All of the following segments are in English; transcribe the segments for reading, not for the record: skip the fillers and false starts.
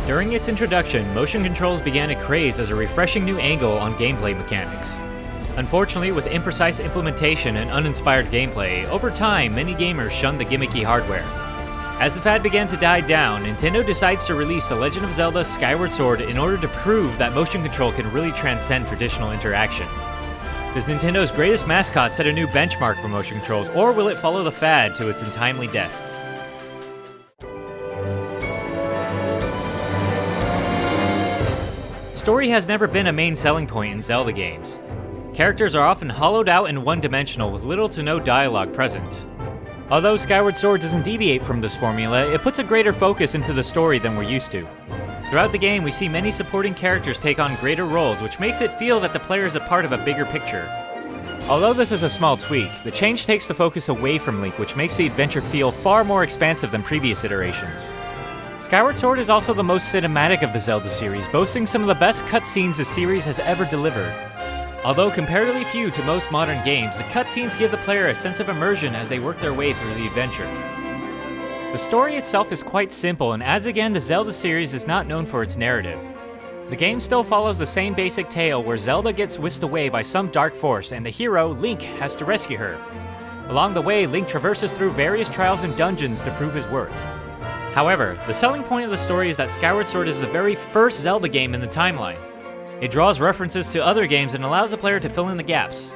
During its introduction, motion controls began to craze as a refreshing new angle on gameplay mechanics. Unfortunately, with imprecise implementation and uninspired gameplay, over time, many gamers shunned the gimmicky hardware. As the fad began to die down, Nintendo decides to release The Legend of Zelda Skyward Sword in order to prove that motion control can really transcend traditional interaction. Does Nintendo's greatest mascot set a new benchmark for motion controls, or will it follow the fad to its untimely death? Story has never been a main selling point in Zelda games. Characters are often hollowed out and one-dimensional with little to no dialogue present. Although Skyward Sword doesn't deviate from this formula, it puts a greater focus into the story than we're used to. Throughout the game, we see many supporting characters take on greater roles, which makes it feel that the player is a part of a bigger picture. Although this is a small tweak, the change takes the focus away from Link, which makes the adventure feel far more expansive than previous iterations. Skyward Sword is also the most cinematic of the Zelda series, boasting some of the best cutscenes the series has ever delivered. Although comparatively few to most modern games, the cutscenes give the player a sense of immersion as they work their way through the adventure. The story itself is quite simple, and as again, the Zelda series is not known for its narrative. The game still follows the same basic tale where Zelda gets whisked away by some dark force and the hero, Link, has to rescue her. Along the way, Link traverses through various trials and dungeons to prove his worth. However, the selling point of the story is that Skyward Sword is the very first Zelda game in the timeline. It draws references to other games and allows the player to fill in the gaps.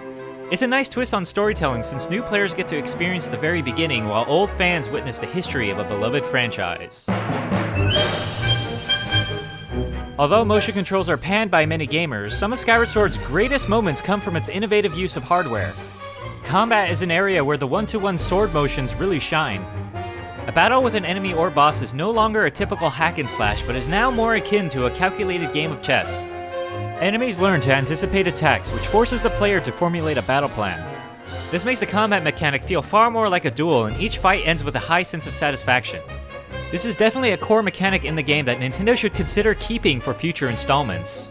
It's a nice twist on storytelling since new players get to experience the very beginning while old fans witness the history of a beloved franchise. Although motion controls are panned by many gamers, some of Skyward Sword's greatest moments come from its innovative use of hardware. Combat is an area where the one-to-one sword motions really shine. A battle with an enemy or boss is no longer a typical hack and slash, but is now more akin to a calculated game of chess. Enemies learn to anticipate attacks, which forces the player to formulate a battle plan. This makes the combat mechanic feel far more like a duel, and each fight ends with a high sense of satisfaction. This is definitely a core mechanic in the game that Nintendo should consider keeping for future installments.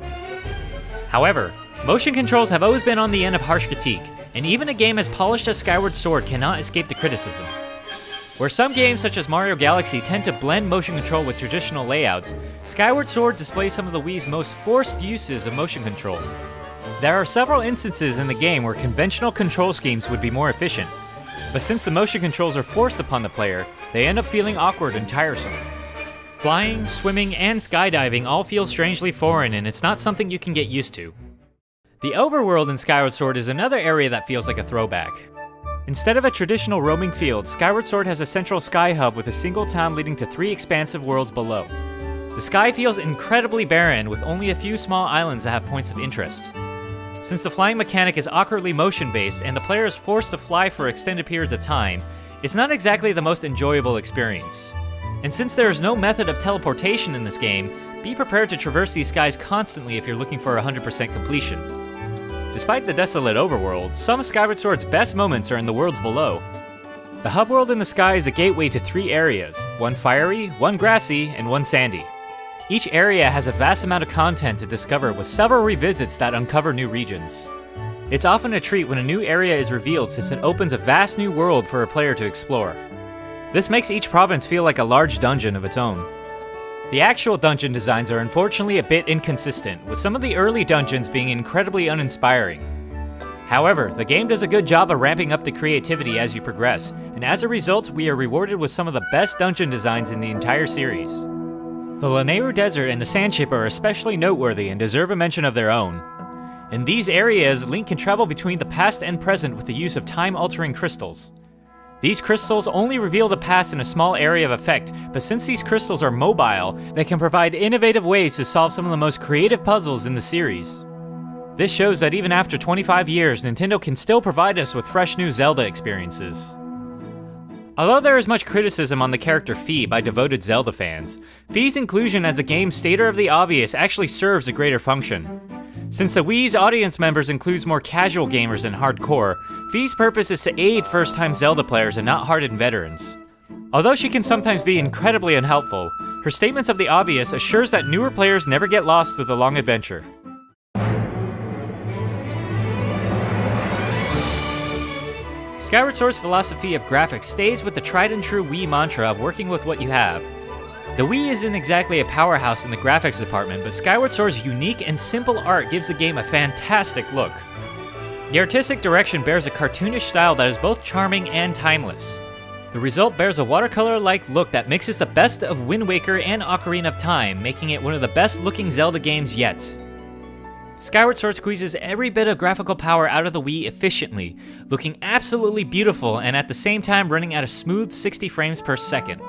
However, motion controls have always been on the end of harsh critique, and even a game as polished as Skyward Sword cannot escape the criticism. Where some games such as Mario Galaxy tend to blend motion control with traditional layouts, Skyward Sword displays some of the Wii's most forced uses of motion control. There are several instances in the game where conventional control schemes would be more efficient, but since the motion controls are forced upon the player, they end up feeling awkward and tiresome. Flying, swimming, and skydiving all feel strangely foreign, and it's not something you can get used to. The overworld in Skyward Sword is another area that feels like a throwback. Instead of a traditional roaming field, Skyward Sword has a central sky hub with a single town leading to 3 expansive worlds below. The sky feels incredibly barren, with only a few small islands that have points of interest. Since the flying mechanic is awkwardly motion-based and the player is forced to fly for extended periods of time, it's not exactly the most enjoyable experience. And since there is no method of teleportation in this game, be prepared to traverse these skies constantly if you're looking for 100% completion. Despite the desolate overworld, some of Skyward Sword's best moments are in the worlds below. The hub world in the sky is a gateway to 3 areas, one fiery, one grassy, and one sandy. Each area has a vast amount of content to discover with several revisits that uncover new regions. It's often a treat when a new area is revealed since it opens a vast new world for a player to explore. This makes each province feel like a large dungeon of its own. The actual dungeon designs are unfortunately a bit inconsistent, with some of the early dungeons being incredibly uninspiring. However, the game does a good job of ramping up the creativity as you progress, and as a result, we are rewarded with some of the best dungeon designs in the entire series. The Lanayru Desert and the Sandship are especially noteworthy and deserve a mention of their own. In these areas, Link can travel between the past and present with the use of time-altering crystals. These crystals only reveal the past in a small area of effect, but since these crystals are mobile, they can provide innovative ways to solve some of the most creative puzzles in the series. This shows that even after 25 years, Nintendo can still provide us with fresh new Zelda experiences. Although there is much criticism on the character Fi by devoted Zelda fans, Fi's inclusion as the game's stater of the obvious actually serves a greater function. Since the Wii's audience members includes more casual gamers than hardcore, Fi's purpose is to aid first-time Zelda players and not hardened veterans. Although she can sometimes be incredibly unhelpful, her statements of the obvious assures that newer players never get lost through the long adventure. Skyward Sword's philosophy of graphics stays with the tried and true Wii mantra of working with what you have. The Wii isn't exactly a powerhouse in the graphics department, but Skyward Sword's unique and simple art gives the game a fantastic look. The artistic direction bears a cartoonish style that is both charming and timeless. The result bears a watercolor-like look that mixes the best of Wind Waker and Ocarina of Time, making it one of the best-looking Zelda games yet. Skyward Sword squeezes every bit of graphical power out of the Wii efficiently, looking absolutely beautiful and at the same time running at a smooth 60 frames per second.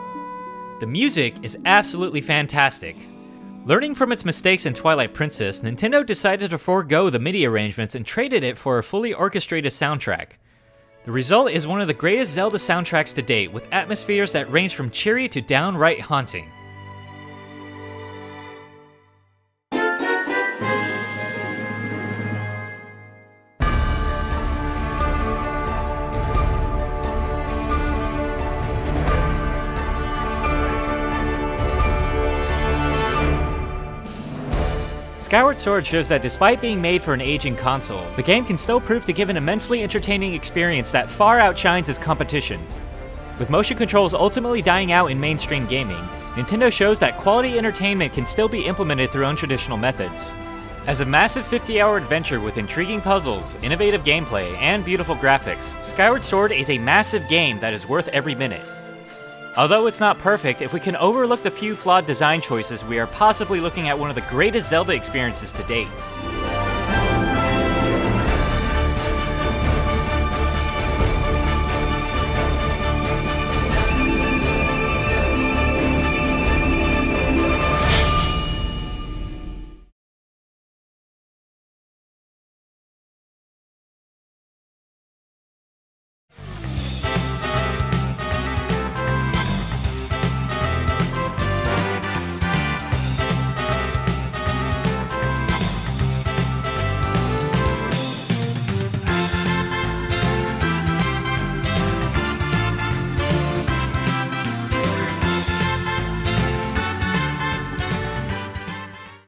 The music is absolutely fantastic. Learning from its mistakes in Twilight Princess, Nintendo decided to forego the MIDI arrangements and traded it for a fully orchestrated soundtrack. The result is one of the greatest Zelda soundtracks to date, with atmospheres that range from cheery to downright haunting. Skyward Sword shows that despite being made for an aging console, the game can still prove to give an immensely entertaining experience that far outshines its competition. With motion controls ultimately dying out in mainstream gaming, Nintendo shows that quality entertainment can still be implemented through untraditional methods. As a massive 50-hour adventure with intriguing puzzles, innovative gameplay, and beautiful graphics, Skyward Sword is a massive game that is worth every minute. Although it's not perfect, if we can overlook the few flawed design choices, we are possibly looking at one of the greatest Zelda experiences to date.